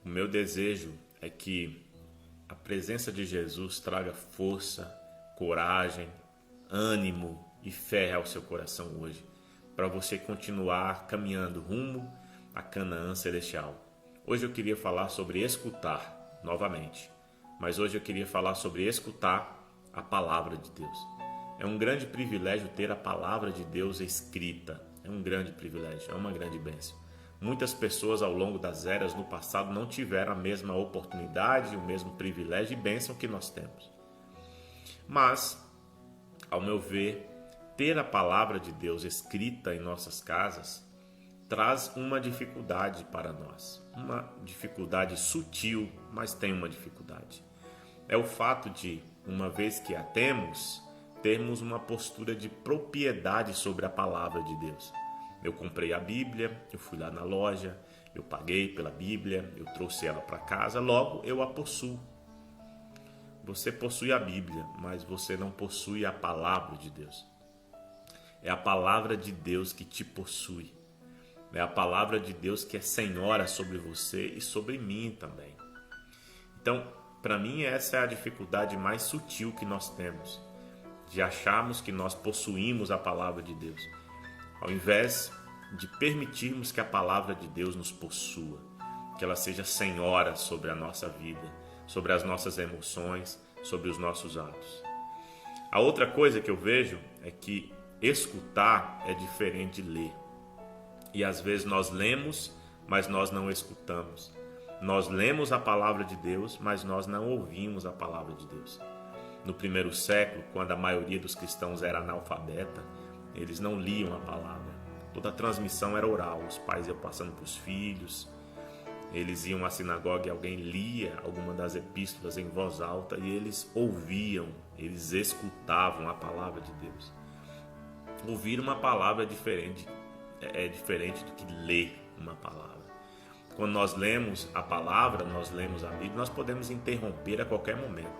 O meu desejo é que a presença de Jesus traga força, coragem, ânimo e fé ao seu coração hoje, para você continuar caminhando rumo à Canaã celestial. Hoje eu queria falar sobre escutar novamente, mas hoje eu queria falar sobre escutar a palavra de Deus. É um grande privilégio ter a palavra de Deus escrita. É um grande privilégio, é uma grande bênção. Muitas pessoas ao longo das eras no passado não tiveram a mesma oportunidade, o mesmo privilégio e bênção que nós temos. Mas, ao meu ver, ter a palavra de Deus escrita em nossas casas traz uma dificuldade para nós. Uma dificuldade sutil, mas tem uma dificuldade. É o fato de, uma vez que a temos, termos uma postura de propriedade sobre a palavra de Deus. Eu comprei a Bíblia, eu fui lá na loja, eu paguei pela Bíblia, eu trouxe ela para casa, logo eu a possuo. Você possui a Bíblia, mas você não possui a palavra de Deus. É a palavra de Deus que te possui. É a palavra de Deus que é senhora sobre você e sobre mim também. Então, para mim, essa é a dificuldade mais sutil que nós temos, de acharmos que nós possuímos a palavra de Deus, ao invés de permitirmos que a palavra de Deus nos possua, que ela seja senhora sobre a nossa vida, sobre as nossas emoções, sobre os nossos atos. A outra coisa que eu vejo é que escutar é diferente de ler. E às vezes nós lemos, mas nós não escutamos. Nós lemos a palavra de Deus, mas nós não ouvimos a palavra de Deus. No primeiro século, quando a maioria dos cristãos era analfabeta, eles não liam a palavra. Toda a transmissão era oral. Os pais iam passando para os filhos. Eles iam à sinagoga e alguém lia alguma das epístolas em voz alta e eles ouviam, eles escutavam a palavra de Deus. Ouvir uma palavra é diferente do que ler uma palavra. Quando nós lemos a palavra, nós lemos a Bíblia, nós podemos interromper a qualquer momento.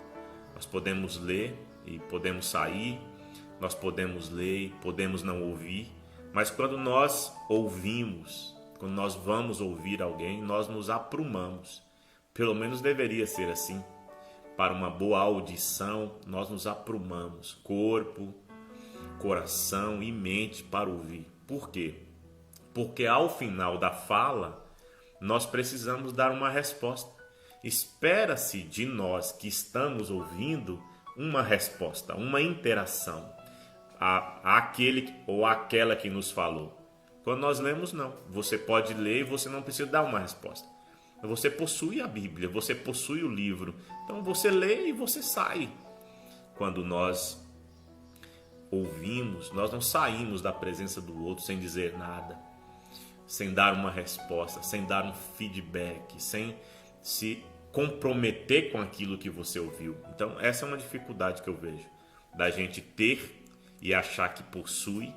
Nós podemos ler e podemos sair, nós podemos ler e podemos não ouvir, mas quando nós ouvimos, quando nós vamos ouvir alguém, nós nos aprumamos. Pelo menos deveria ser assim. Para uma boa audição, nós nos aprumamos, corpo, coração e mente para ouvir. Por quê? Porque ao final da fala, nós precisamos dar uma resposta. Espera-se de nós que estamos ouvindo uma resposta, uma interação àquele ou àquela que nos falou. Quando nós lemos, não. Você pode ler e você não precisa dar uma resposta. Você possui a Bíblia, você possui o livro. Então você lê e você sai. Quando nós ouvimos, nós não saímos da presença do outro sem dizer nada, sem dar uma resposta, sem dar um feedback, sem se comprometer com aquilo que você ouviu. Então essa é uma dificuldade que eu vejo, da gente ter e achar que possui,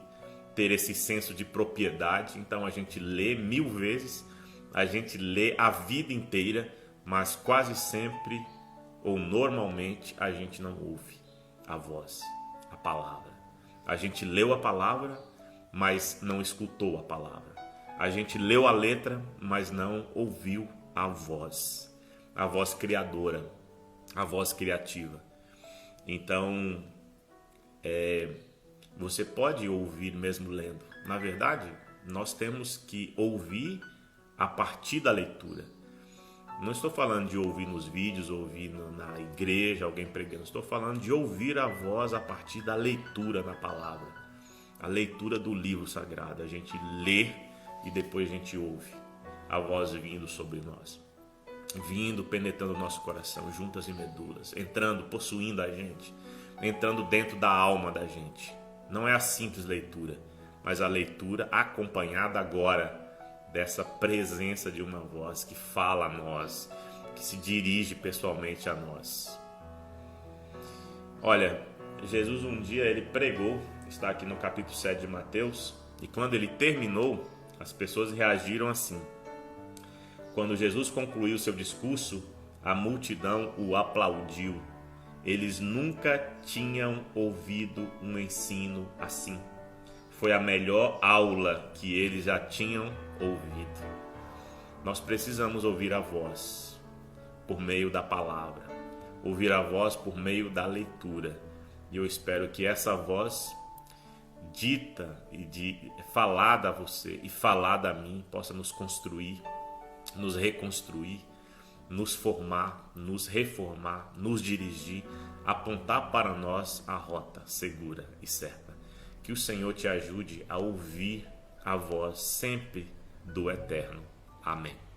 ter esse senso de propriedade. Então a gente lê 1000 vezes, a gente lê a vida inteira, mas quase sempre ou normalmente a gente não ouve a voz, a palavra. A gente leu a palavra, mas não escutou a palavra. A gente leu a letra, mas não ouviu a voz criadora, a voz criativa. Então, você pode ouvir mesmo lendo. Na verdade, nós temos que ouvir a partir da leitura. Não estou falando de ouvir nos vídeos, ouvir na igreja, alguém pregando. Estou falando de ouvir a voz a partir da leitura da palavra. A leitura do livro sagrado. A gente lê e depois a gente ouve a voz vindo sobre nós. Vindo, penetrando o nosso coração, juntas e medulas. Entrando, possuindo a gente. Entrando dentro da alma da gente. Não é a simples leitura, mas a leitura acompanhada agora dessa presença de uma voz que fala a nós, que se dirige pessoalmente a nós. Olha, Jesus um dia ele pregou, está aqui no capítulo 7 de Mateus, e quando ele terminou, as pessoas reagiram assim. Quando Jesus concluiu seu discurso, a multidão o aplaudiu. Eles nunca tinham ouvido um ensino assim. Foi a melhor aula que eles já tinham ouvido. Nós precisamos ouvir a voz por meio da palavra, ouvir a voz por meio da leitura. E eu espero que essa voz dita e falada a você e falada a mim possa nos construir, nos reconstruir, nos formar, nos reformar, nos dirigir, apontar para nós a rota segura e certa. Que o Senhor te ajude a ouvir a voz sempre do Eterno. Amém.